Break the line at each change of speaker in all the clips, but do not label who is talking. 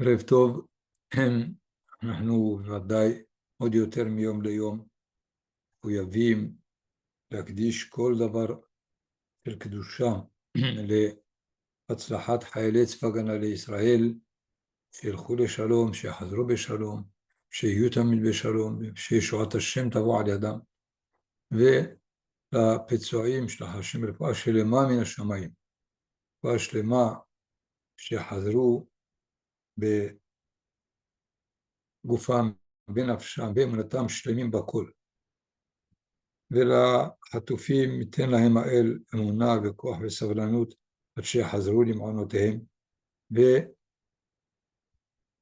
ערב טוב, אנחנו ודאי עוד יותר מיום ליום מחויבים להקדיש כל דבר של קדושה להצלחת חיילי צבא הגנה לישראל, שילכו לשלום, שיחזרו בשלום, שיהיו תמיד בשלום, שישועת השם תבוא על ידם, ולפצועים שלח השם רפואה שלמה מן השמיים, רפואה שלמה שיחזרו בגופם, בנפשם, באמונתם שלמים בכל. ולחטופים ייתן להם האל אמונה וכוח וסבלנות עד שיחזרו למעונותיהם,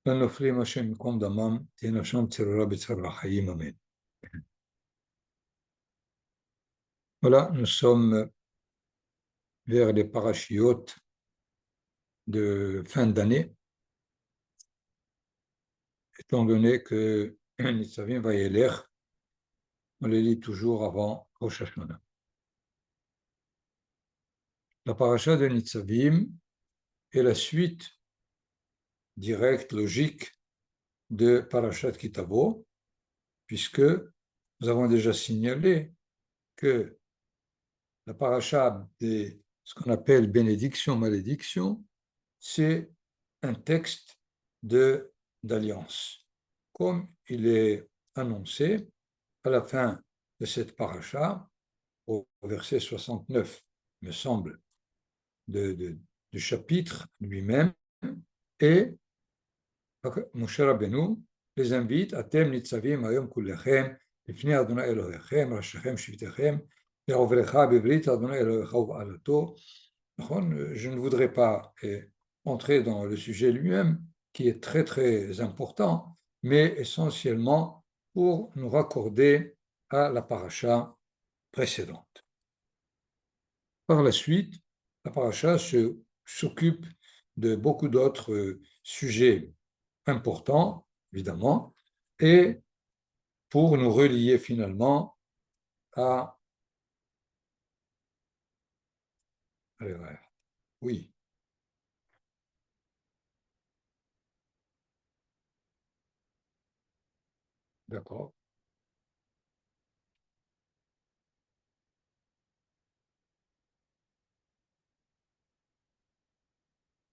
ולנופלים השם מקום דמם תהיה נפשם צרורה בצרור החיים, אמן. Voilà, nous sommes vers les parachiotes de fin d'année, étant donné que Nitzavim Vayelech, on les lit toujours avant Rosh Hashanah. La paracha de Nitzavim est la suite directe, logique de Parashat Kitavo, puisque nous avons déjà signalé que la paracha de ce qu'on appelle bénédiction, malédiction, c'est un texte d'alliance. Comme il est annoncé à la fin de cette paracha, au verset 69, me semble, du chapitre lui-même, et Moshe Rabbeinu les invite à Atem nitzavim hayom kullechem lifnei Adonai Elohechem rashechem shivtechem ve'ovrecha bebrit Adonai Elohecha u'alato. Je ne voudrais pas entrer dans le sujet lui-même, qui est très très important, mais essentiellement pour nous raccorder à la paracha précédente. Par la suite, la paracha s'occupe de beaucoup d'autres sujets importants, évidemment, et pour nous relier finalement à... Oui. D'accord.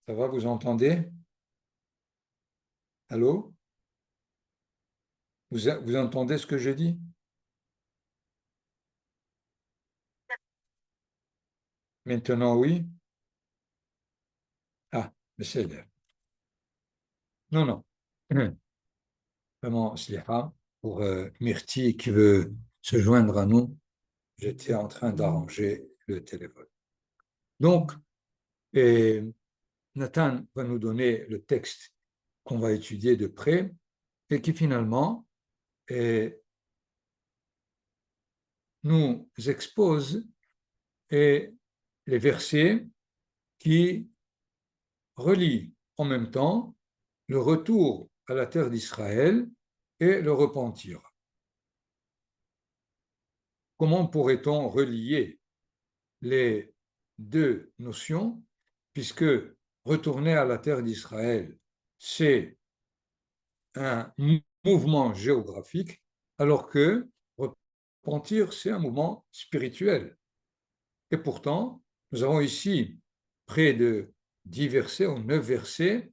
Ça va, vous entendez? Allô? Vous entendez ce que je dis? Maintenant, oui? Ah, mais c'est l'air. Non, non. Vraiment, sliha, pour Myrti qui veut se joindre à nous, j'étais en train d'arranger le téléphone. Donc, Nathan va nous donner le texte qu'on va étudier de près et qui finalement nous expose les versets qui relient en même temps le retour à la terre d'Israël et le repentir. Comment pourrait-on relier les deux notions, puisque retourner à la terre d'Israël, c'est un mouvement géographique, alors que repentir, c'est un mouvement spirituel. Et pourtant, nous avons ici près de 10 versets ou 9 versets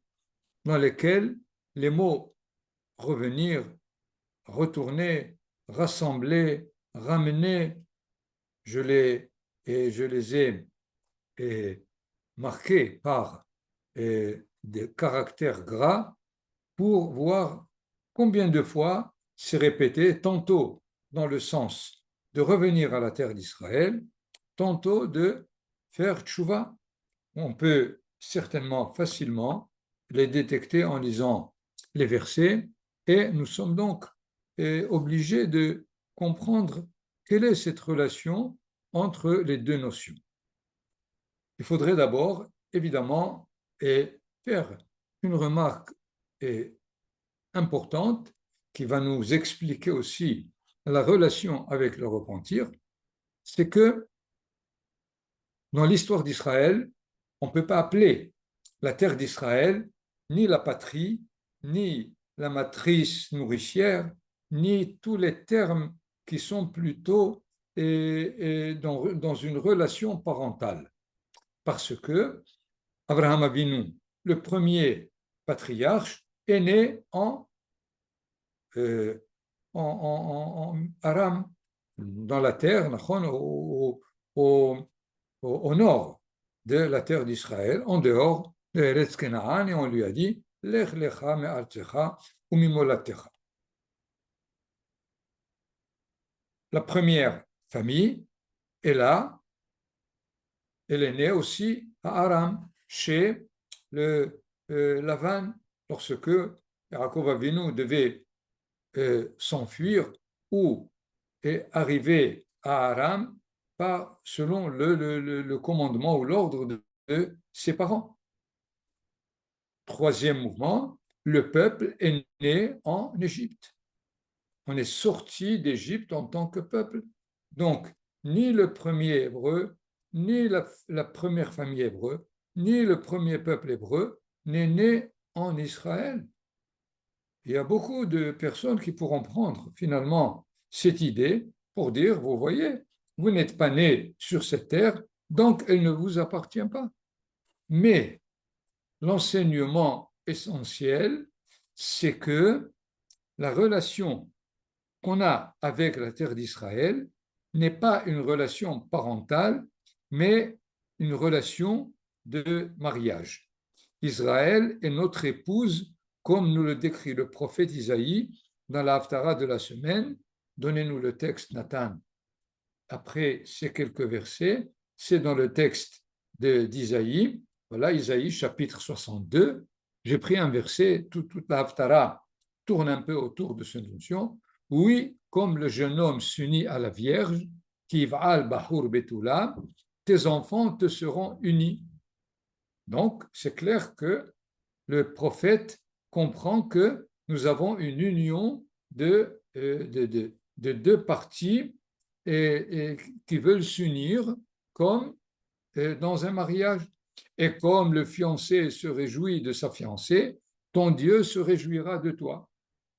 dans lesquels les mots revenir, retourner, rassembler, ramener, je les ai marqués par des caractères gras pour voir combien de fois c'est répété, tantôt dans le sens de revenir à la terre d'Israël, tantôt de faire tchouva. On peut certainement facilement les détecter en lisant les versets, et nous sommes donc obligés de comprendre quelle est cette relation entre les deux notions. Il faudrait d'abord, évidemment, faire une remarque importante qui va nous expliquer aussi la relation avec le repentir, c'est que dans l'histoire d'Israël, on ne peut pas appeler la terre d'Israël ni la patrie, ni la matrice nourricière, ni tous les termes qui sont plutôt dans une relation parentale. Parce que Abraham Avinu, le premier patriarche, est né euh, en Aram, dans la terre, au, au nord de la terre d'Israël, en dehors de Eretz Kenaan, et on lui a dit Lech lecha me'artzecha umimolatecha. La première famille est là, elle est née aussi à Aram, chez Lavan, lorsque Yaakov Avinu devait s'enfuir ou arriver à Aram pas selon le commandement ou l'ordre de ses parents. Troisième mouvement, le peuple est né en Égypte. On est sorti d'Égypte en tant que peuple. Donc, ni le premier hébreu, ni la première famille hébreu, ni le premier peuple hébreu n'est né en Israël. Il y a beaucoup de personnes qui pourront prendre finalement cette idée pour dire, vous voyez, vous n'êtes pas né sur cette terre, donc elle ne vous appartient pas. Mais l'enseignement essentiel, c'est que la relation qu'on a avec la terre d'Israël n'est pas une relation parentale, mais une relation de mariage. Israël est notre épouse, comme nous le décrit le prophète Isaïe dans la Haftara de la semaine. Donnez-nous le texte, Nathan. Après ces quelques versets, c'est dans le texte d'Isaïe. Voilà, Isaïe, chapitre 62. J'ai pris un verset, toute la Haftara tourne un peu autour de cette notion. Oui, comme le jeune homme s'unit à la Vierge, qui va al bahur betula, tes enfants te seront unis. Donc, c'est clair que le prophète comprend que nous avons une union de deux parties qui veulent s'unir comme dans un mariage. Et comme le fiancé se réjouit de sa fiancée, ton Dieu se réjouira de toi.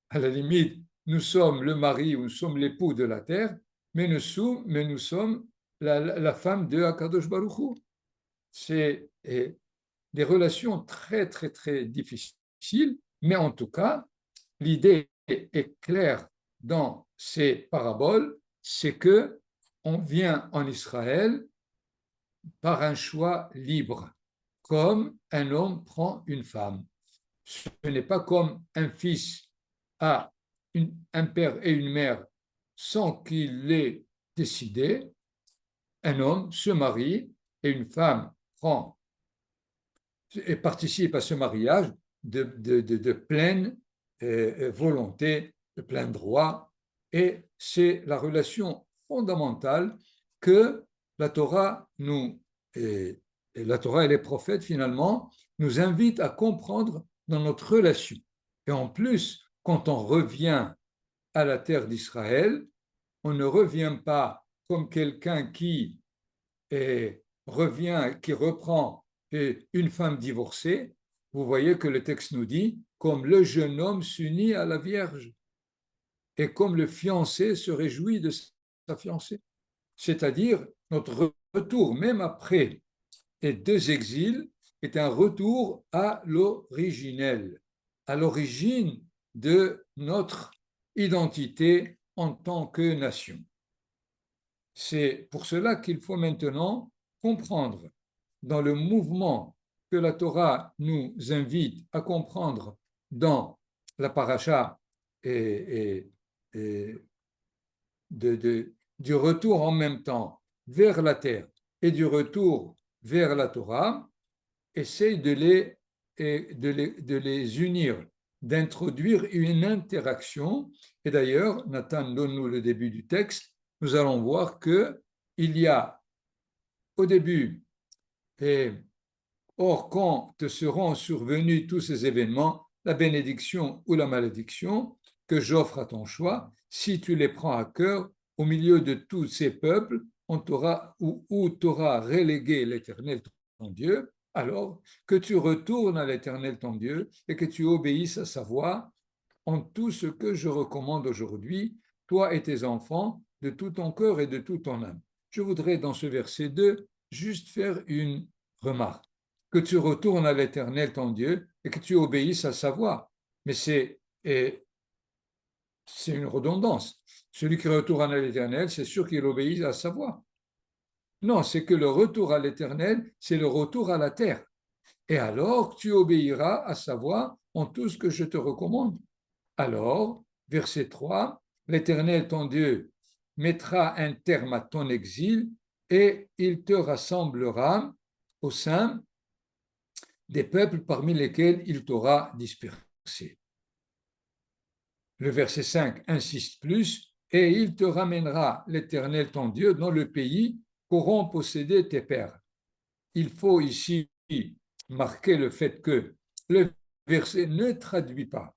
À la limite, nous sommes le mari ou nous sommes l'époux de la terre, mais nous sommes la femme de Akadosh Baruch Hu. C'est des relations très, très, très difficiles, mais en tout cas, l'idée est claire dans ces paraboles, c'est que on vient en Israël par un choix libre, comme un homme prend une femme. Ce n'est pas comme un fils a un père et une mère sans qu'il l'ait décidé. Un homme se marie et une femme prend et participe à ce mariage de pleine volonté, de plein droit. Et c'est la relation fondamentale que la Torah et la Torah et les prophètes finalement nous invitent à comprendre dans notre relation. Et en plus, quand on revient à la terre d'Israël, on ne revient pas comme quelqu'un qui qui reprend une femme divorcée. Vous voyez que le texte nous dit comme le jeune homme s'unit à la Vierge et comme le fiancé se réjouit de sa fiancée. C'est-à-dire notre retour, même après les deux exils, est un retour à l'originel, à l'origine de notre identité en tant que nation. C'est pour cela qu'il faut maintenant comprendre dans le mouvement que la Torah nous invite à comprendre dans la paracha du retour en même temps vers la terre et du retour vers la Torah, essaye de les unir, d'introduire une interaction. Et d'ailleurs, Nathan donne-nous le début du texte, nous allons voir qu'il y a au début, or quand te seront survenus tous ces événements, la bénédiction ou la malédiction que j'offre à ton choix, si tu les prends à cœur, au milieu de tous ces peuples, où t'auras relégué l'Éternel, ton Dieu, alors que tu retournes à l'Éternel ton Dieu et que tu obéisses à sa voix en tout ce que je recommande aujourd'hui, toi et tes enfants, de tout ton cœur et de toute ton âme. Je voudrais dans ce verset 2 juste faire une remarque. Que tu retournes à l'Éternel ton Dieu et que tu obéisses à sa voix. Mais c'est une redondance. Celui qui retourne à l'Éternel, c'est sûr qu'il obéit à sa voix. Non, c'est que le retour à l'Éternel, c'est le retour à la terre. Et alors, tu obéiras à sa voix en tout ce que je te recommande. Alors, verset 3, l'Éternel, ton Dieu, mettra un terme à ton exil et il te rassemblera au sein des peuples parmi lesquels il t'aura dispersé. Le verset 5 insiste plus, et il te ramènera, l'Éternel, ton Dieu, dans le pays qu'auront possédé tes pères. Il faut ici marquer le fait que le verset ne traduit pas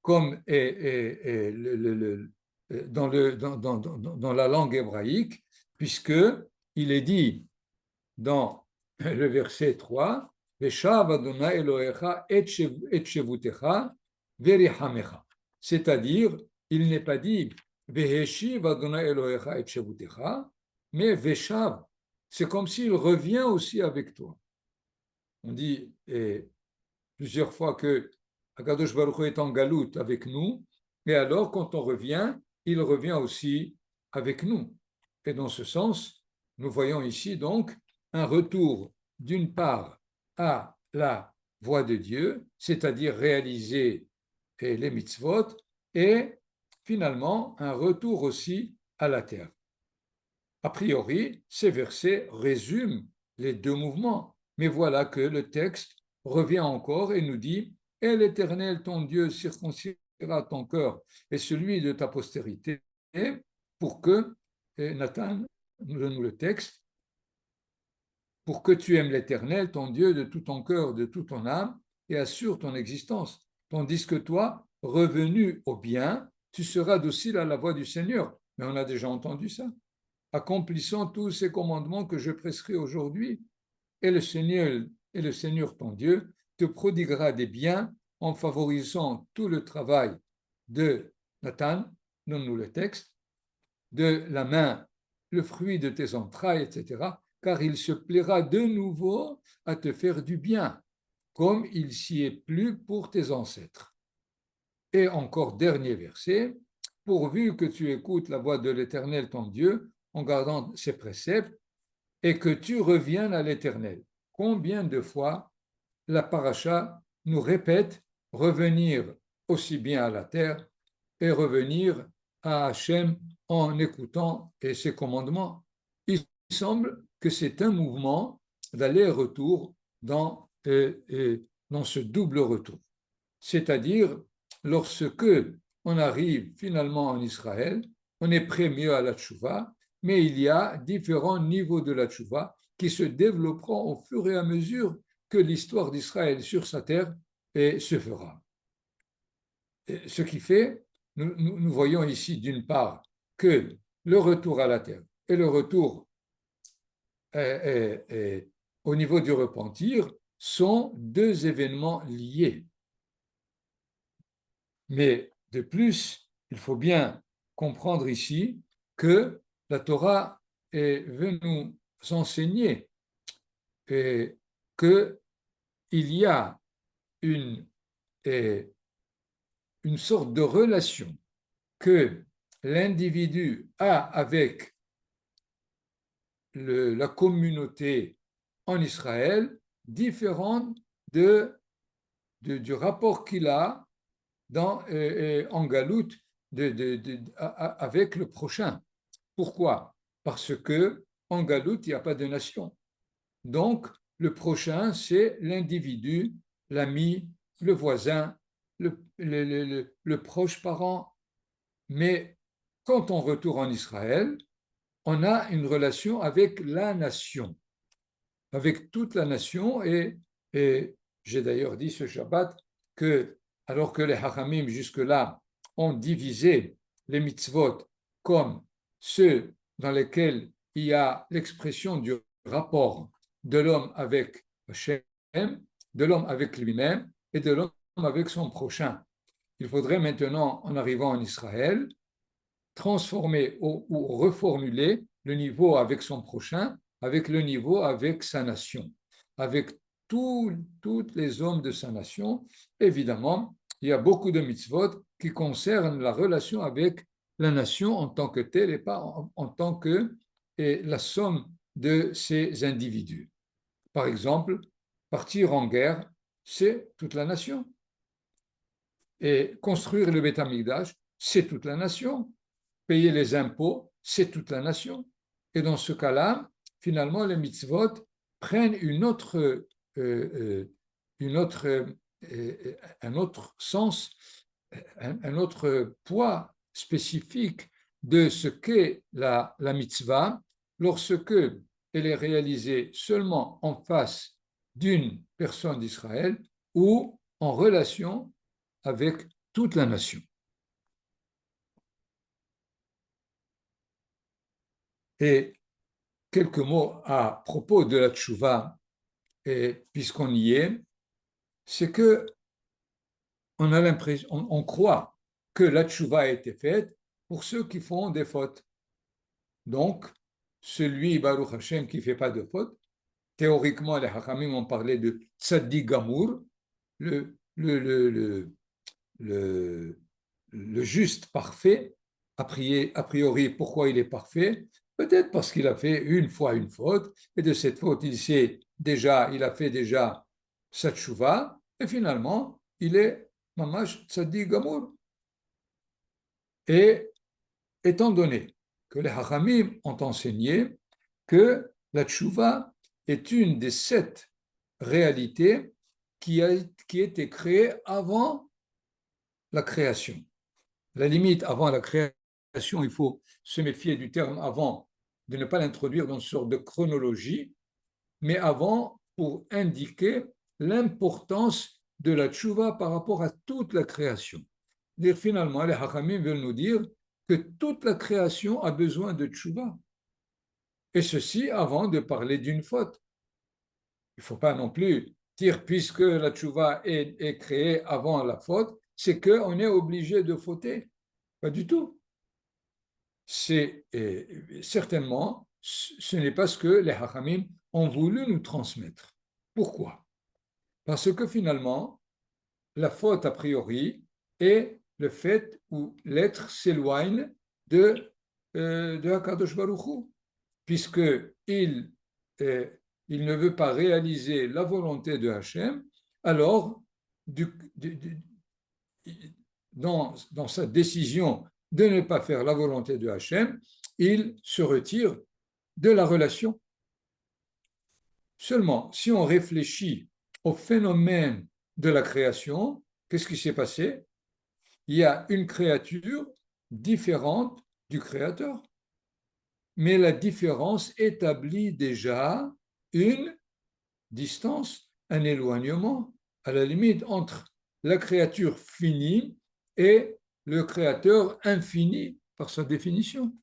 comme dans la langue hébraïque, puisqu'il est dit dans le verset 3, c'est-à-dire, il n'est pas dit mais Veshav, c'est comme s'il revient aussi avec toi. On dit plusieurs fois que Akadosh Baruch Hu est en galoute avec nous, et alors quand on revient, il revient aussi avec nous. Et dans ce sens, nous voyons ici donc un retour d'une part à la voie de Dieu, c'est-à-dire réaliser les mitzvot, et finalement un retour aussi à la terre. A priori, ces versets résument les deux mouvements, mais voilà que le texte revient encore et nous dit « Et l'Éternel, ton Dieu, circoncira ton cœur et celui de ta postérité, pour que, et Nathan nous donne le texte, pour que tu aimes l'Éternel, ton Dieu, de tout ton cœur, de toute ton âme, et assure ton existence. Tandis que toi, revenu au bien, tu seras docile à la voix du Seigneur. » Mais on a déjà entendu ça. Accomplissant tous ces commandements que je prescris aujourd'hui, et le Seigneur ton Dieu te prodiguera des biens en favorisant tout le travail de Nathan, donne-nous le texte, de la main, le fruit de tes entrailles, etc., car il se plaira de nouveau à te faire du bien, comme il s'y est plu pour tes ancêtres. Et encore dernier verset, pourvu que tu écoutes la voix de l'Éternel ton Dieu en gardant ses préceptes et que tu reviennes à l'Éternel. Combien de fois la paracha nous répète revenir aussi bien à la terre et revenir à Hachem en écoutant ses commandements. Il semble que c'est un mouvement d'aller-retour dans ce double retour. C'est-à-dire, lorsque on arrive finalement en Israël, on est prêt mieux à la tchouva, mais il y a différents niveaux de la tchouva qui se développeront au fur et à mesure que l'histoire d'Israël sur sa terre se fera. Ce qui fait, nous voyons ici d'une part que le retour à la terre et le retour au niveau du repentir sont deux événements liés. Mais de plus, il faut bien comprendre ici que la Torah veut nous enseigner qu'il y a une sorte de relation que l'individu a avec la communauté en Israël différente du rapport qu'il a en galoute avec le prochain. Pourquoi? Parce que en galoute, il n'y a pas de nation. Donc, le prochain, c'est l'individu, l'ami, le voisin, le proche parent. Mais quand on retourne en Israël, on a une relation avec la nation, avec toute la nation. Et j'ai d'ailleurs dit ce Shabbat que, alors que les Hachamim jusque-là ont divisé les mitzvot comme ceux dans lesquels il y a l'expression du rapport de l'homme avec Hachem, de l'homme avec lui-même et de l'homme avec son prochain. Il faudrait maintenant, en arrivant en Israël, transformer ou reformuler le niveau avec son prochain, avec le niveau avec sa nation, avec tous les hommes de sa nation. Évidemment, il y a beaucoup de mitzvot qui concernent la relation avec la nation en tant que telle et pas en tant que la somme de ces individus. Par exemple, partir en guerre, c'est toute la nation. Et construire le Beth Amikdash, c'est toute la nation. Payer les impôts, c'est toute la nation. Et dans ce cas-là, finalement, les mitzvot prennent un autre sens, un autre poids spécifique de ce qu'est la mitzvah lorsque elle est réalisée seulement en face d'une personne d'Israël ou en relation avec toute la nation. Et quelques mots à propos de la tchouva, et puisqu'on y est, c'est que on a l'impression, on croit que la tchouva a été faite pour ceux qui font des fautes. Donc, celui, Baruch Hashem, qui ne fait pas de fautes, théoriquement, les Hachamim ont parlé de tzaddik gamour, le, le, le, le, le, le juste parfait. A priori, pourquoi il est parfait? Peut-être parce qu'il a fait une fois une faute, et de cette faute, il a fait déjà sa tchouva, et finalement, il est mamash tzaddik gamour. Et étant donné que les hachamim ont enseigné que la tchouva est une des 7 réalités qui a été créée avant la création. À la limite, avant la création, il faut se méfier du terme avant, de ne pas l'introduire dans une sorte de chronologie, mais avant pour indiquer l'importance de la tchouva par rapport à toute la création. Et finalement, les hachamim veulent nous dire que toute la création a besoin de tchouva. Et ceci avant de parler d'une faute. Il ne faut pas non plus dire, puisque la tchouva est créée avant la faute, c'est qu'on est obligé de fauter. Pas du tout. C'est certainement, ce n'est pas ce que les hachamim ont voulu nous transmettre. Pourquoi? Parce que finalement, la faute a priori est le fait où l'être s'éloigne de Hakadosh Baruch Hu, puisqu'il il ne veut pas réaliser la volonté de Hachem, alors dans sa décision de ne pas faire la volonté de Hachem, il se retire de la relation. Seulement, si on réfléchit au phénomène de la création, qu'est-ce qui s'est passé? Il y a une créature différente du Créateur. Mais la différence établit déjà une distance, un éloignement, à la limite, entre la créature finie et le Créateur infini par sa définition.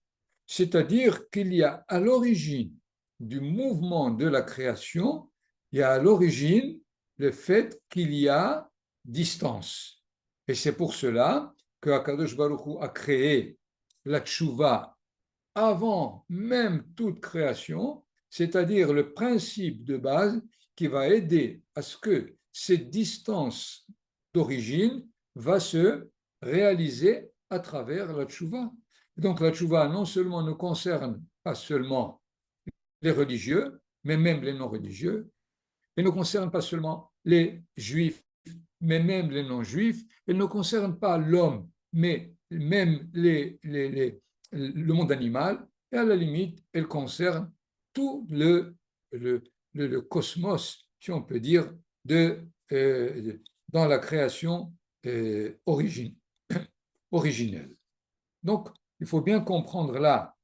C'est-à-dire qu'il y a à l'origine du mouvement de la création, il y a à l'origine le fait qu'il y a distance. Et c'est pour cela que Akadosh Baruch Hu a créé la tchouva avant même toute création, c'est-à-dire le principe de base qui va aider à ce que cette distance d'origine va se réaliser à travers la tchouva. Donc la tchouva non seulement ne concerne pas seulement les religieux, mais même les non-religieux, et ne concerne pas seulement les juifs, mais même les non-juifs, elle ne concerne pas l'homme, mais même le monde animal, et à la limite, elle concerne tout le cosmos, si on peut dire, dans la création originelle. Donc, il faut bien comprendre là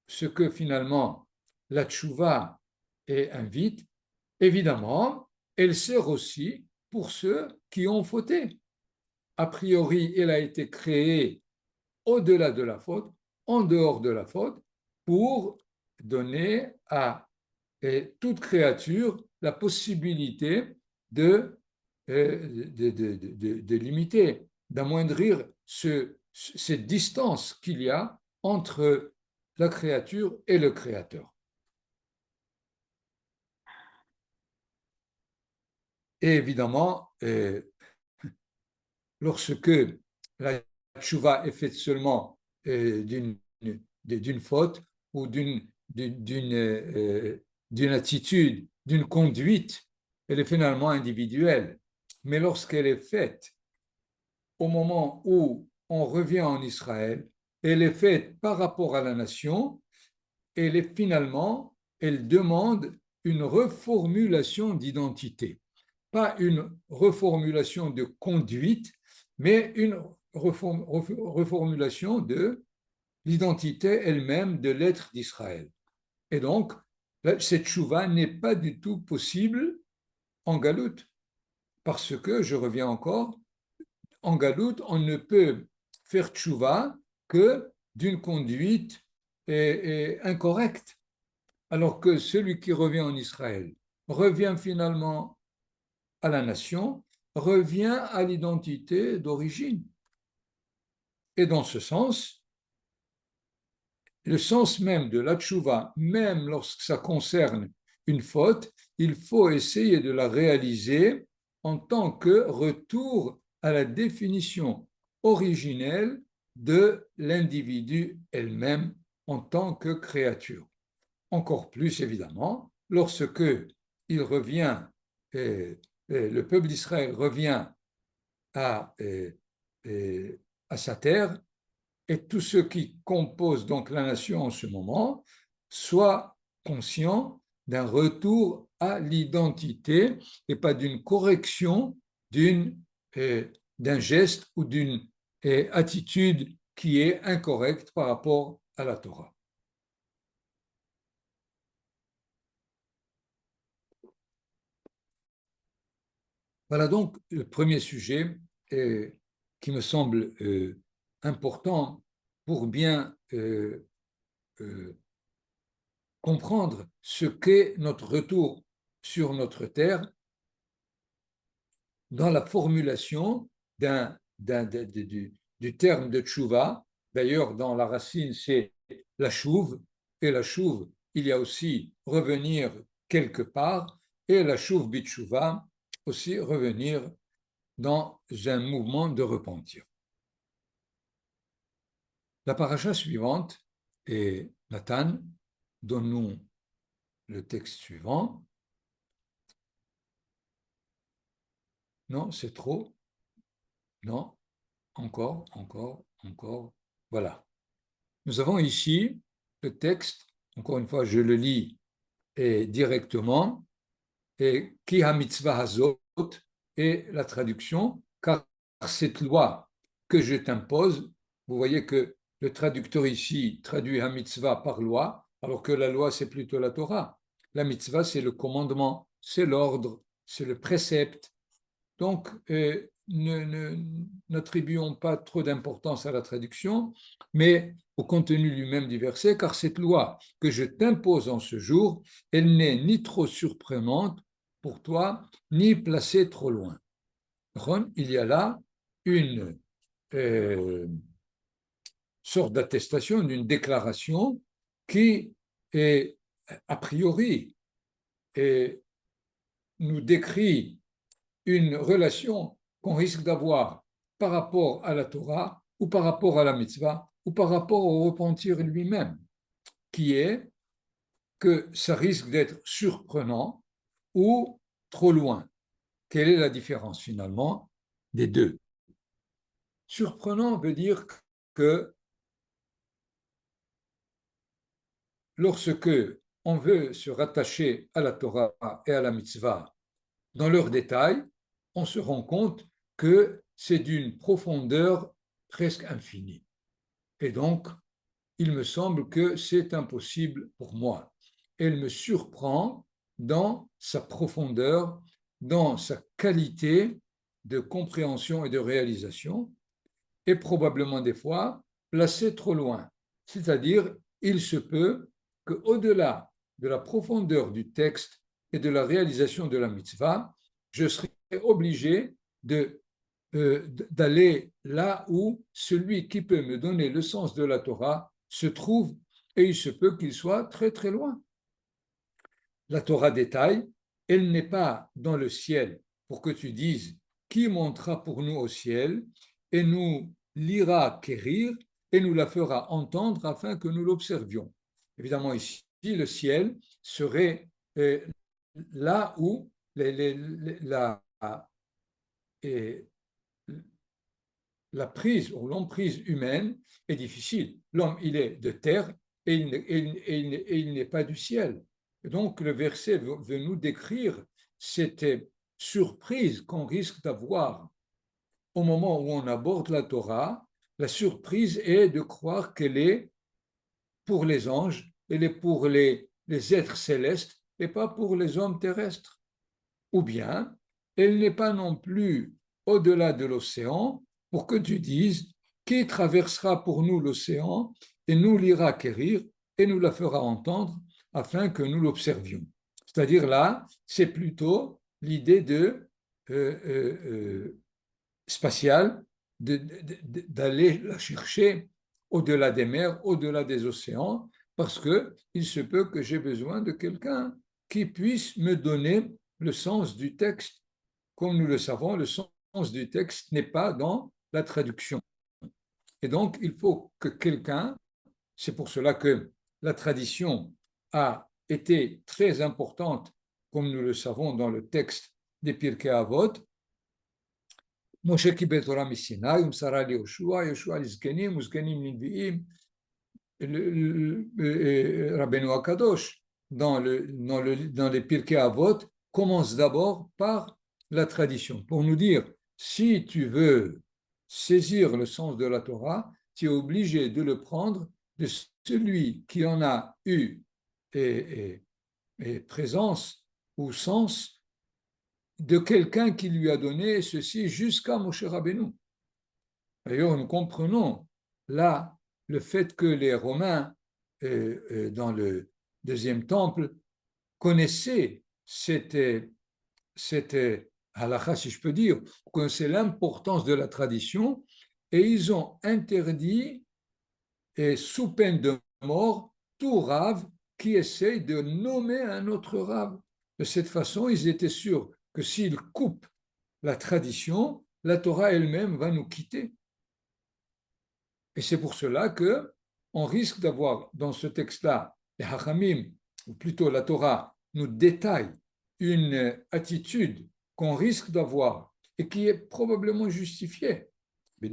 ce que finalement la tchouva invite. Évidemment, elle sert aussi pour ceux qui ont fauté. A priori, elle a été créée au-delà de la faute, en dehors de la faute, pour donner à et toute créature la possibilité de, de limiter, d'amoindrir cette distance qu'il y a entre la créature et le créateur. Et évidemment, lorsque la tchouva est faite seulement d'une faute ou d'une attitude, d'une conduite, elle est finalement individuelle. Mais lorsqu'elle est faite au moment où on revient en Israël, elle est faite par rapport à la nation, elle est finalement, elle demande une reformulation d'identité. Pas une reformulation de conduite, mais une reformulation de l'identité elle-même de l'être d'Israël. Et donc, cette chouva n'est pas du tout possible en galoute, parce que, je reviens encore, en galoute, on ne peut faire tchouva que d'une conduite incorrecte, alors que celui qui revient en Israël revient finalement à la nation, revient à l'identité d'origine. Et dans ce sens, le sens même de la tchouva, même lorsque ça concerne une faute, il faut essayer de la réaliser en tant que retour à la définition originelle de l'individu elle-même en tant que créature. Encore plus, évidemment, lorsque il revient, le peuple d'Israël revient à, à sa terre, et tous ceux qui composent donc la nation en ce moment soient conscients d'un retour à l'identité et pas d'une correction d'un geste ou d'une attitude qui est incorrecte par rapport à la Torah. Voilà donc le premier sujet qui me semble important pour bien comprendre ce qu'est notre retour sur notre terre dans la formulation du terme de tchouva. D'ailleurs, dans la racine, c'est la chouve, et la chouve, il y a aussi revenir quelque part, et la chouve bitchouva, aussi revenir dans un mouvement de repentir. La paracha suivante est Nathan, donne-nous le texte suivant. Non, c'est trop. Non, encore. Voilà. Nous avons ici le texte, encore une fois, je le lis directement, et Ki ha-mitzvah hazot est la traduction, car cette loi que je t'impose, vous voyez que le traducteur ici traduit ha-mitzvah par loi, alors que la loi, c'est plutôt la Torah. La mitzvah, c'est le commandement, c'est l'ordre, c'est le précepte. Donc, n'attribuons pas trop d'importance à la traduction, mais au contenu lui-même du verset, car cette loi que je t'impose en ce jour, elle n'est ni trop surprenante pour toi, ni placée trop loin. Il y a là une sorte d'attestation, d'une déclaration qui est a priori nous décrit une relation qu'on risque d'avoir par rapport à la Torah ou par rapport à la mitzvah ou par rapport au repentir lui-même, qui est que ça risque d'être surprenant ou trop loin. Quelle est la différence finalement des deux? Surprenant veut dire que lorsque on veut se rattacher à la Torah et à la mitzvah dans leurs détails, on se rend compte que c'est d'une profondeur presque infinie. Et donc, il me semble que c'est impossible pour moi. Elle me surprend dans sa profondeur, dans sa qualité de compréhension et de réalisation, et probablement des fois placée trop loin. C'est-à-dire, il se peut qu'au-delà de la profondeur du texte et de la réalisation de la mitzvah, je serai obligé d'aller là où celui qui peut me donner le sens de la Torah se trouve, et il se peut qu'il soit très très loin. La Torah détaille, elle n'est pas dans le ciel pour que tu dises qui montera pour nous au ciel et nous l'ira quérir et nous la fera entendre afin que nous l'observions. Évidemment, ici, le ciel serait là où la prise ou l'emprise humaine est difficile. L'homme, il est de terre et il n'est pas du ciel. Et donc, le verset veut nous décrire cette surprise qu'on risque d'avoir au moment où on aborde la Torah. La surprise est de croire qu'elle est pour les anges, elle est pour les êtres célestes et pas pour les hommes terrestres. Ou bien, elle n'est pas non plus au-delà de l'océan pour que tu dises qui traversera pour nous l'océan et nous l'ira quérir et nous la fera entendre afin que nous l'observions. C'est-à-dire là, c'est plutôt l'idée de spatiale d'aller la chercher au-delà des mers, au-delà des océans, parce qu'il se peut que j'ai besoin de quelqu'un qui puisse me donner le sens du texte. Comme nous le savons, le sens du texte n'est pas dans la traduction. Et donc, il faut que quelqu'un, c'est pour cela que la tradition a été très importante, comme nous le savons dans le texte des Pirkei Avot. Moshe קיבל תורה מסיני, ומסרה ליהושע, יהושע לזקנים, וזקנים לנביאים, Rabbeinu Akadosh, dans les Pirkei Avot, commence d'abord par la tradition, pour nous dire, si tu veux saisir le sens de la Torah, tu es obligé de le prendre de celui qui en a eu présence ou sens de quelqu'un qui lui a donné ceci jusqu'à Moshe Rabbeinu. D'ailleurs, nous comprenons là le fait que les Romains, dans le deuxième temple, connaissaient cette halakha, si je peux dire, connaissaient l'importance de la tradition, et ils ont interdit, et sous peine de mort, tout rave qui essaye de nommer un autre rave. De cette façon, ils étaient sûrs que s'ils coupent la tradition, la Torah elle-même va nous quitter. Et c'est pour cela qu'on risque d'avoir dans ce texte-là, les Hachamim, ou plutôt la Torah, nous détaille une attitude qu'on risque d'avoir et qui est probablement justifiée, et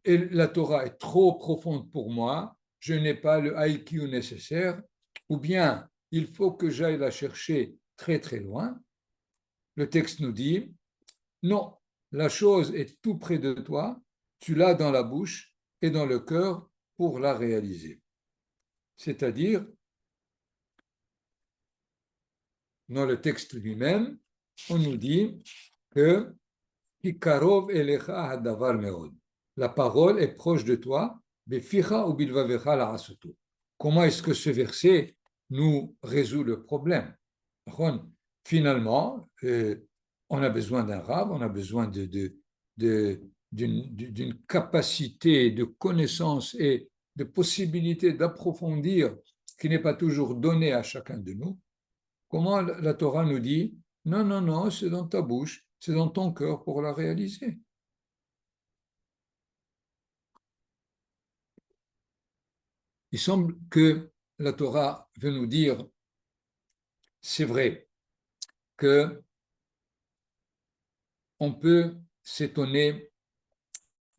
la Torah est trop profonde pour moi, je n'ai pas le IQ nécessaire, ou bien il faut que j'aille la chercher très très loin. Le texte nous dit, non, la chose est tout près de toi, tu l'as dans la bouche et dans le cœur pour la réaliser. C'est-à-dire, dans le texte lui-même, on nous dit que la parole est proche de toi, comment est-ce que ce verset nous résout le problème? Finalement, on a besoin d'un rave, on a besoin d'une capacité de connaissance et de possibilité d'approfondir qui n'est pas toujours donnée à chacun de nous. Comment la Torah nous dit, non, non, non, c'est dans ta bouche, c'est dans ton cœur pour la réaliser. Il semble que la Torah veut nous dire, c'est vrai, que on peut s'étonner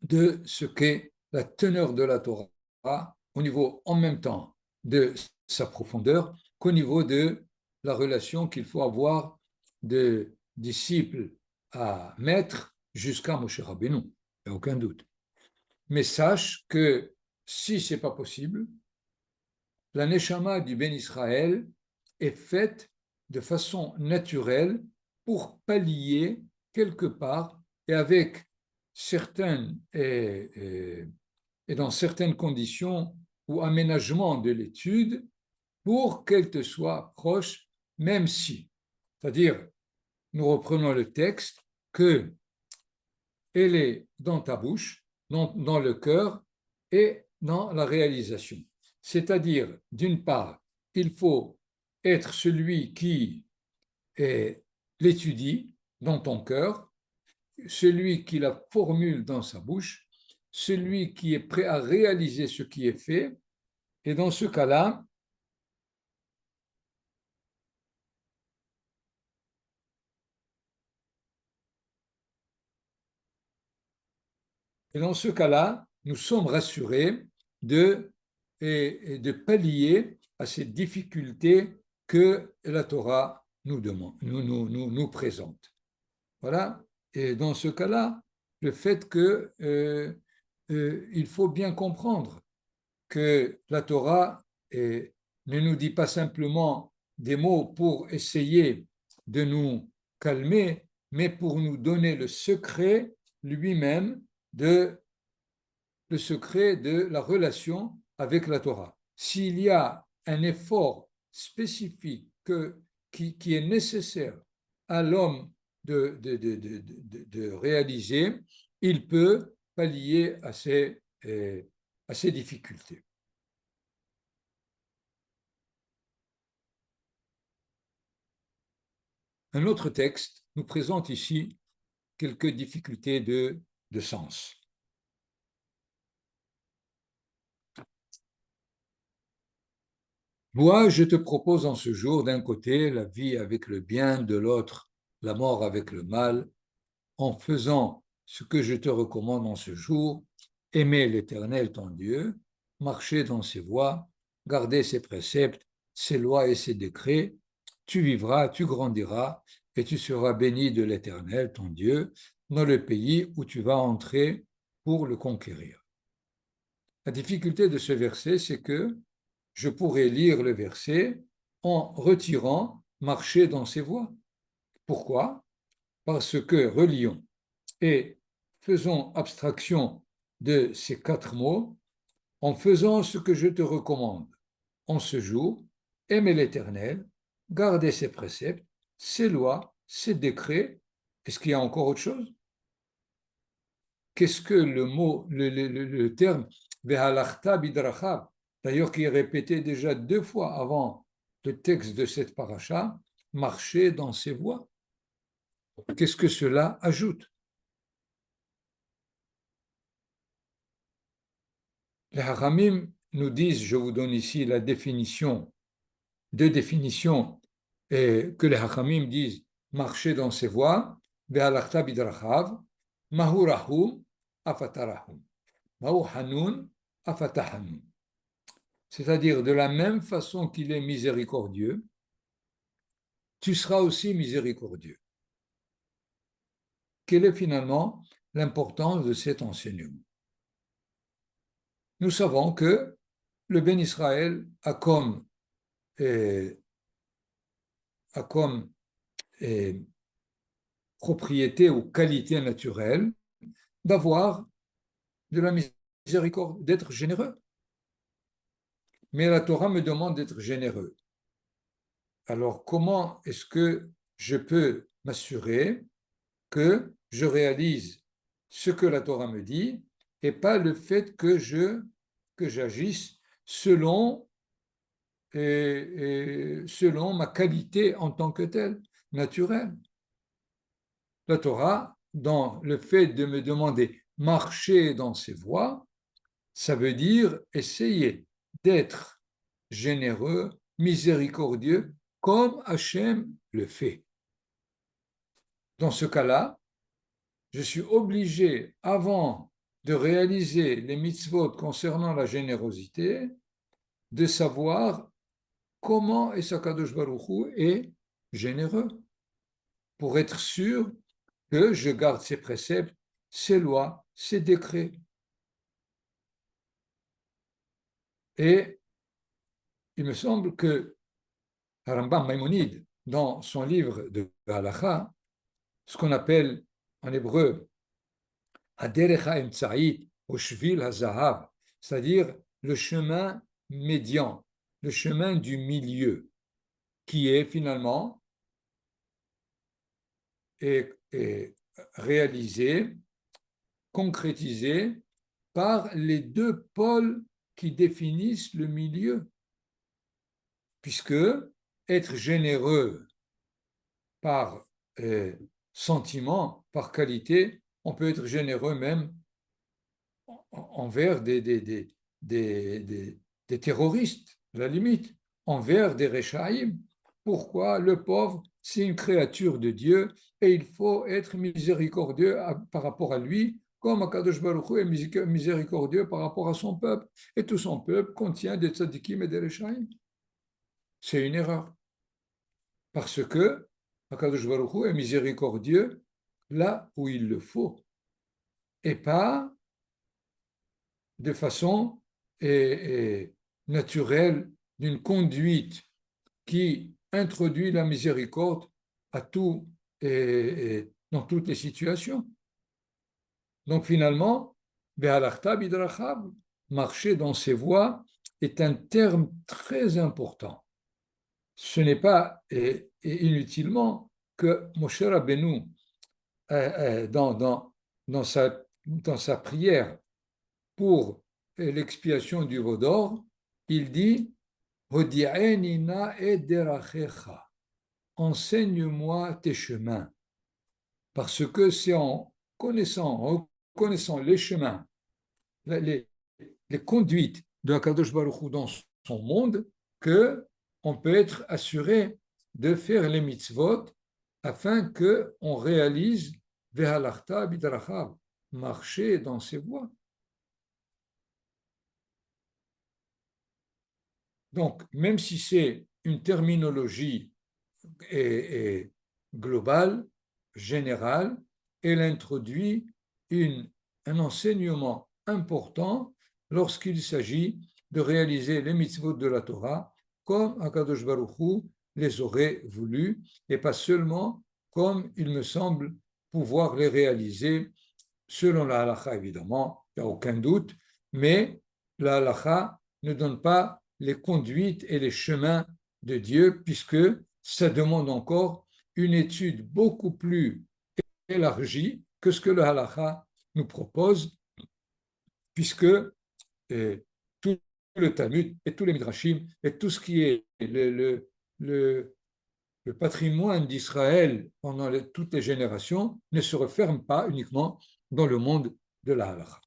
de ce qu'est la teneur de la Torah au niveau en même temps de sa profondeur qu'au niveau de la relation qu'il faut avoir de disciple à maître jusqu'à Moshe Rabbeinu, il n'y a aucun doute. Mais sache que si ce n'est pas possible, la Neshama du Ben Israël est faite de façon naturelle pour pallier quelque part et avec certaines et dans certaines conditions ou aménagement de l'étude pour qu'elle te soit proche, même si. C'est-à-dire, nous reprenons le texte, que elle est dans ta bouche, dans le cœur et dans la réalisation. C'est-à-dire, d'une part, il faut être celui qui l'étudie dans ton cœur, celui qui la formule dans sa bouche, celui qui est prêt à réaliser ce qui est fait. Et dans ce cas-là, nous sommes rassurés de pallier à ces difficultés que la Torah nous demande, nous présente. Voilà. Et dans ce cas-là, le fait que il faut bien comprendre que la Torah ne nous dit pas simplement des mots pour essayer de nous calmer, mais pour nous donner le secret lui-même de la relation avec la Torah. S'il y a un effort spécifique qui est nécessaire à l'homme de réaliser, il peut pallier à ces difficultés. Un autre texte nous présente ici quelques difficultés de sens. Moi, je te propose en ce jour, d'un côté, la vie avec le bien, de l'autre, la mort avec le mal, en faisant ce que je te recommande en ce jour, aimer l'Éternel ton Dieu, marcher dans ses voies, garder ses préceptes, ses lois et ses décrets, tu vivras, tu grandiras, et tu seras béni de l'Éternel ton Dieu, dans le pays où tu vas entrer pour le conquérir. La difficulté de ce verset, c'est que je pourrais lire le verset en retirant marcher dans ses voies. Pourquoi? Parce que relions et faisons abstraction de ces 4 mots en faisant ce que je te recommande en ce jour, aimer l'Éternel, garder ses préceptes, ses lois, ses décrets. Est-ce qu'il y a encore autre chose? Qu'est-ce que le terme vehalachta bidrachav, d'ailleurs qui est répété déjà 2 fois avant le texte de cette paracha, marcher dans ses voies? Qu'est-ce que cela ajoute? Les Haramim nous disent, je vous donne ici la définition, 2 définitions que les Haramim disent, marcher dans ses voies, vehalachta bidrachav, mahu rahum afatarahum, mahu hanun afatahanun. C'est-à-dire, de la même façon qu'il est miséricordieux, tu seras aussi miséricordieux. Quelle est finalement l'importance de cet enseignement? Nous savons que le Ben Israël a comme propriété ou qualité naturelle d'avoir de la miséricorde, d'être généreux. Mais la Torah me demande d'être généreux. Alors, comment est-ce que je peux m'assurer que je réalise ce que la Torah me dit et pas le fait que j'agisse selon ma qualité en tant que telle, naturelle? La Torah, dans le fait de me demander marcher dans ses voies, ça veut dire essayer d'être généreux, miséricordieux, comme Hachem le fait. Dans ce cas-là, je suis obligé, avant de réaliser les mitzvot concernant la générosité, de savoir comment Kadosh Baruch Hu est généreux, pour être sûr que je garde ses préceptes, ses lois, ses décrets. Et il me semble que Rambam Maïmonide, dans son livre de Halacha, ce qu'on appelle en hébreu Haderech ha'emtsaït ou Shvil hazahav, c'est-à-dire le chemin médian, le chemin du milieu, qui est finalement est réalisé, concrétisé par les deux pôles qui définissent le milieu, puisque être généreux par sentiment, par qualité, on peut être généreux même envers des terroristes, à la limite, envers des Réchaïm. Pourquoi le pauvre, c'est une créature de Dieu et il faut être miséricordieux par rapport à lui, comme Akadosh Baruch Hu est miséricordieux par rapport à son peuple. Et tout son peuple contient des tzadikim et des Réchaïm. C'est une erreur. Parce que Akadosh Baruch Hu est miséricordieux là où il le faut et pas de façon naturelle d'une conduite qui introduit la miséricorde à tout dans toutes les situations. Donc finalement, marcher dans ses voies est un terme très important. Ce n'est pas inutilement que Moshe Rabbeinu, dans sa prière pour l'expiation du veau d'or, il dit enseigne-moi tes chemins, parce que c'est en reconnaissant les chemins, les, les conduites de Akadosh Baruch Hu dans son monde, que on peut être assuré de faire les mitzvot afin qu'on réalise Vehalarta bidrachav, marcher dans ses voies. Donc, même si c'est une terminologie globale, générale, elle introduit un enseignement important lorsqu'il s'agit de réaliser les mitzvot de la Torah comme Akadosh Baruch Hu les aurait voulu et pas seulement comme il me semble pouvoir les réaliser selon la halakha évidemment, il n'y a aucun doute, mais la halakha ne donne pas les conduites et les chemins de Dieu, puisque ça demande encore une étude beaucoup plus élargie que ce que le halakha nous propose, puisque tout le Talmud et tous les Midrashim et tout ce qui est le patrimoine d'Israël pendant toutes les générations ne se referme pas uniquement dans le monde de la halakha.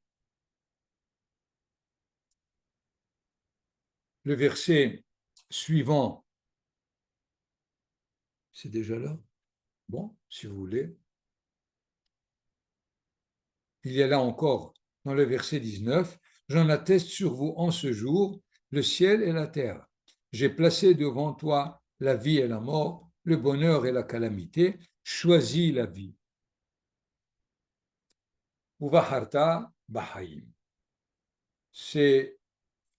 Le verset suivant, c'est déjà là? Bon, si vous voulez. Il y a là encore, dans le verset 19, j'en atteste sur vous en ce jour, le ciel et la terre. J'ai placé devant toi la vie et la mort, le bonheur et la calamité. Choisis la vie. Uvaharta Bahaim. C'est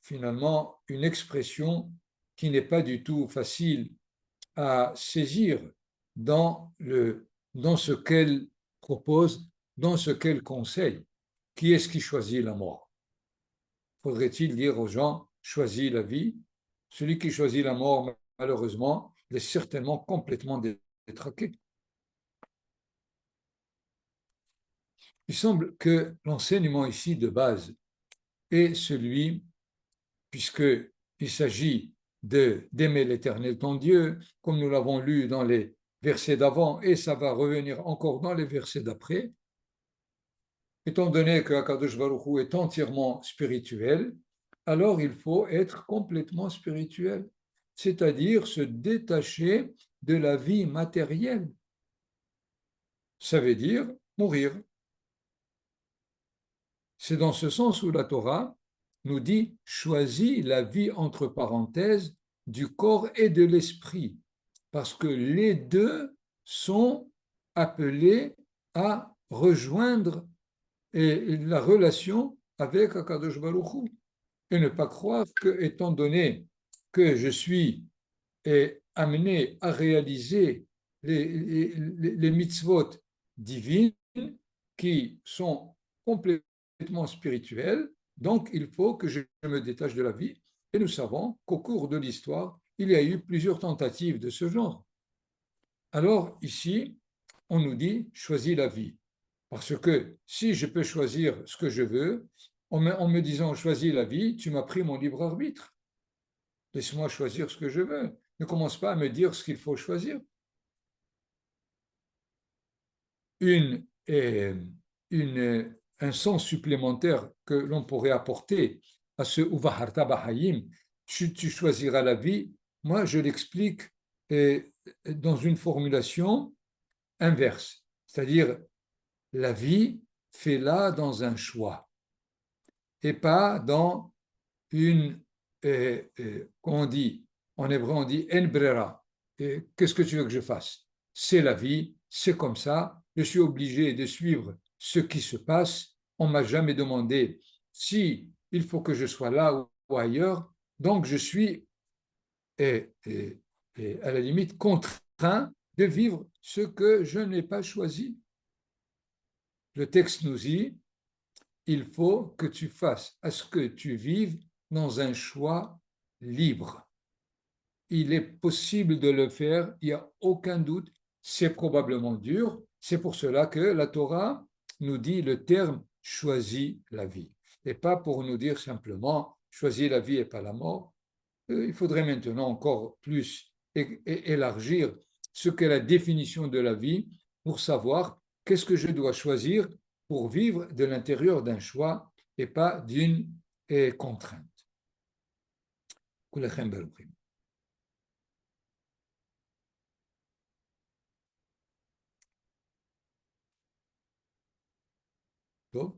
finalement une expression qui n'est pas du tout facile à saisir dans ce qu'elle propose, dans ce qu'elle conseille. Qui est-ce qui choisit la mort? Faudrait-il dire aux gens, choisis la vie? Celui qui choisit la mort, malheureusement, est certainement complètement détraqué. Il semble que l'enseignement ici de base est celui, puisqu'il s'agit d'aimer l'Éternel ton Dieu, comme nous l'avons lu dans les versets d'avant, et ça va revenir encore dans les versets d'après, étant donné que Akadosh Baruch Hu est entièrement spirituel, alors il faut être complètement spirituel, c'est-à-dire se détacher de la vie matérielle. Ça veut dire mourir. C'est dans ce sens où la Torah nous dit « choisis la vie entre parenthèses du corps et de l'esprit », parce que les deux sont appelés à rejoindre la relation avec Akadosh Baruch Hu, et ne pas croire que, étant donné que je suis amené à réaliser les mitzvot divines qui sont complètement spirituelles, donc il faut que je me détache de la vie Et nous savons qu'au cours de l'histoire, il y a eu plusieurs tentatives de ce genre. Alors ici, on nous dit choisis la vie. Parce que si je peux choisir ce que je veux, en me disant choisis la vie, tu m'as pris mon libre arbitre. Laisse-moi choisir ce que je veux. Ne commence pas à me dire ce qu'il faut choisir. Une, un sens supplémentaire que l'on pourrait apporter à ce Uvaharta Bahayim, tu choisiras la vie, moi je l'explique dans une formulation inverse, c'est-à-dire la vie, fais-la dans un choix et pas dans une, comment on dit, en hébreu on dit en brera. Qu'est-ce que tu veux que je fasse? C'est la vie, c'est comme ça, je suis obligé de suivre ce qui se passe. On m'a jamais demandé si il faut que je sois là ou ailleurs, donc je suis à la limite contraint de vivre ce que je n'ai pas choisi. Le texte nous dit, il faut que tu fasses à ce que tu vives dans un choix libre. Il est possible de le faire, il n'y a aucun doute, c'est probablement dur. C'est pour cela que la Torah nous dit le terme choisis la vie. Et pas pour nous dire simplement choisis la vie et pas la mort. Il faudrait maintenant encore plus élargir ce qu'est la définition de la vie pour savoir qu'est-ce que je dois choisir pour vivre de l'intérieur d'un choix et pas d'une contrainte. Bon.